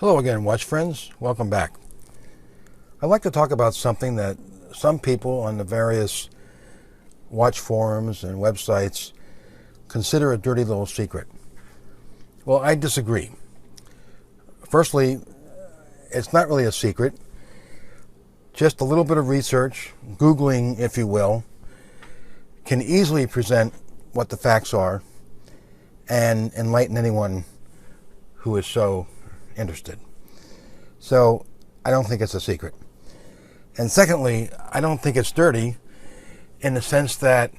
Hello again, watch friends. Welcome back. I'd like to talk about something that some people on the various watch forums and websites consider a dirty little secret. Well, I disagree. Firstly, it's not really a secret. Just a little bit of research, Googling if you will, can easily present what the facts are and enlighten anyone who is so interested. So I don't think it's a secret. And secondly, I don't think it's dirty in the sense that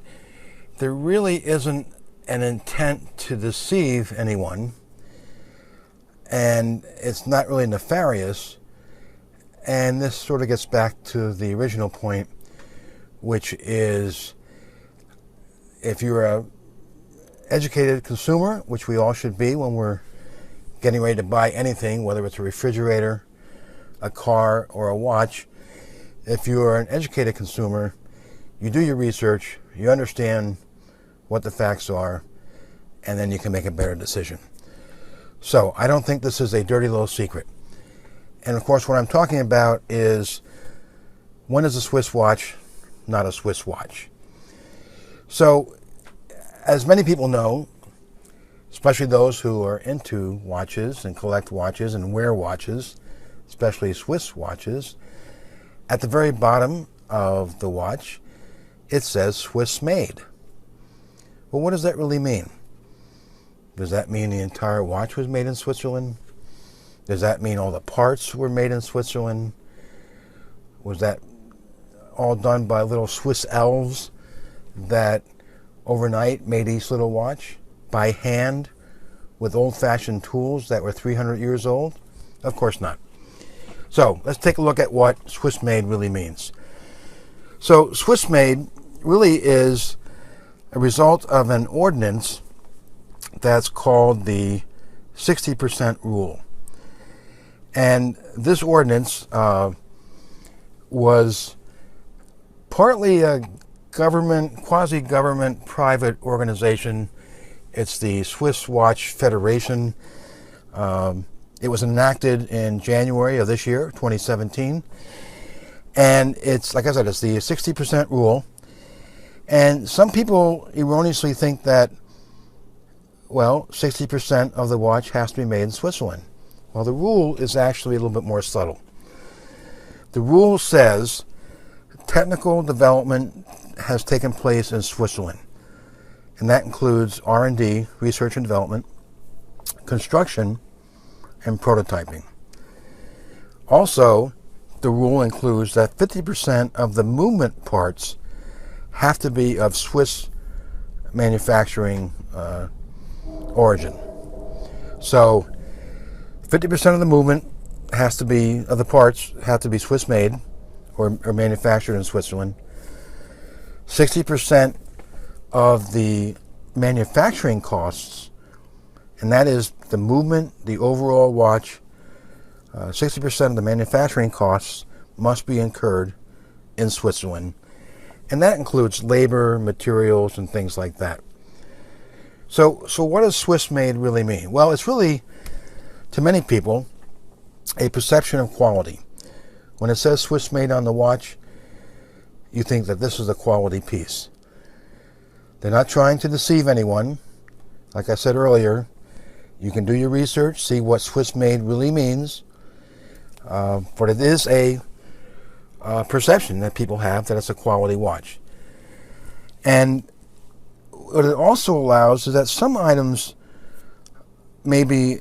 there really isn't an intent to deceive anyone, and it's not really nefarious. And this sort of gets back to the original point, which is if you're an educated consumer, which we all should be when we're getting ready to buy anything, whether it's a refrigerator, a car, or a watch. If you're an educated consumer, you do your research, you understand what the facts are, and then you can make a better decision. So I don't think this is a dirty little secret. And of course, what I'm talking about is, when is a Swiss watch not a Swiss watch? So, as many people know, especially those who are into watches and collect watches and wear watches, especially Swiss watches, at the very bottom of the watch, it says Swiss made. Well, what does that really mean? Does that mean the entire watch was made in Switzerland? Does that mean all the parts were made in Switzerland? Was that all done by little Swiss elves that overnight made each little watch by hand with old-fashioned tools that were 300 years old? Of course not. So let's take a look at what Swiss made really means. So Swiss made really is a result of an ordinance that's called the 60% rule. And this ordinance was partly a government, quasi-government, private organization. It's the Swiss Watch Federation. It was enacted in January of this year, 2017. And it's, like I said, it's the 60% rule. And some people erroneously think that, well, 60% of the watch has to be made in Switzerland. Well, the rule is actually a little bit more subtle. The rule says technical development has taken place in Switzerland. And that includes R&D, research and development, construction, and prototyping. Also, the rule includes that 50% of the movement parts have to be of Swiss manufacturing origin. So 50% of the movement has to be, of the parts have to be Swiss made or manufactured in Switzerland. 60% of the manufacturing costs, and that is the movement, the overall watch, 60% of the manufacturing costs must be incurred in Switzerland. And that includes labor, materials, and things like that. So what does Swiss made really mean? Well, it's really, to many people, a perception of quality. When it says Swiss made on the watch, you think that this is a quality piece. They're not trying to deceive anyone. Like I said earlier, you can do your research, see what Swiss made really means. But it is a perception that people have that it's a quality watch. And what it also allows is that some items may be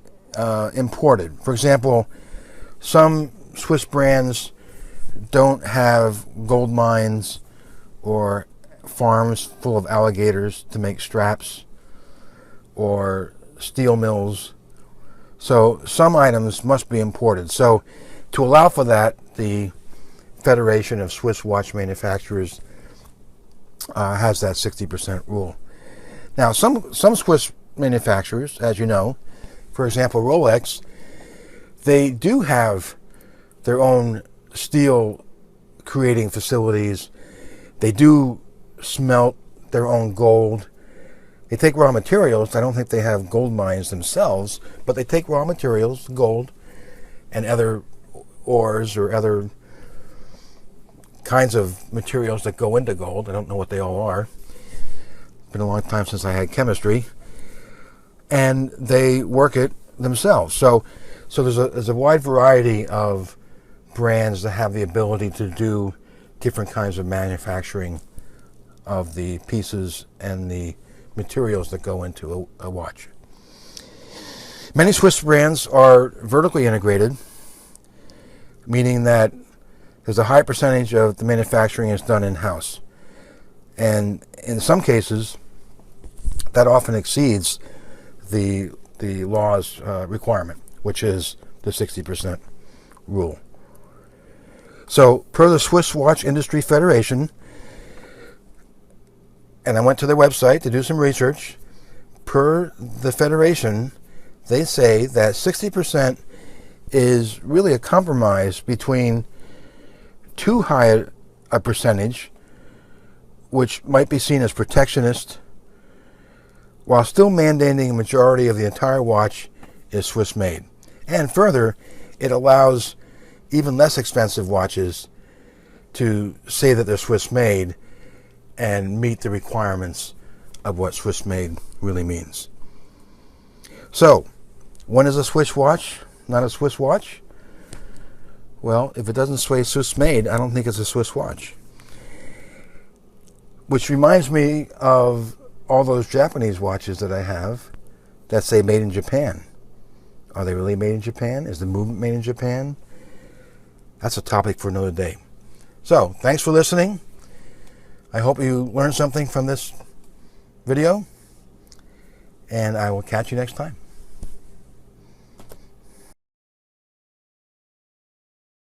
imported. For example, some Swiss brands don't have gold mines or farms full of alligators to make straps or steel mills. So some items must be imported. So to allow for that, the Federation of Swiss Watch Manufacturers has that 60% rule. Now, some Swiss manufacturers, as you know, for example, Rolex, they do have their own steel creating facilities. They do smelt their own gold. They take raw materials. I don't think they have gold mines themselves, but they take raw materials, gold, and other ores or other kinds of materials that go into gold. I don't know what they all are. It's been a long time since I had chemistry. And they work it themselves. So there's a wide variety of brands that have the ability to do different kinds of manufacturing of the pieces and the materials that go into a watch. Many Swiss brands are vertically integrated, meaning that there's a high percentage of the manufacturing is done in-house. And in some cases, that often exceeds the law's requirement, which is the 60% rule. So, per the Swiss Watch Industry Federation, and I went to their website to do some research, per the Federation, they say that 60% is really a compromise between too high a percentage, which might be seen as protectionist, while still mandating a majority of the entire watch is Swiss made. And further, it allows even less expensive watches to say that they're Swiss made and meet the requirements of what Swiss made really means. So, when is a Swiss watch not a Swiss watch? Well, if it doesn't say Swiss made, I don't think it's a Swiss watch. Which reminds me of all those Japanese watches that I have that say made in Japan. Are they really made in Japan? Is the movement made in Japan? That's a topic for another day. So, thanks for listening. I hope you learned something from this video, and I will catch you next time.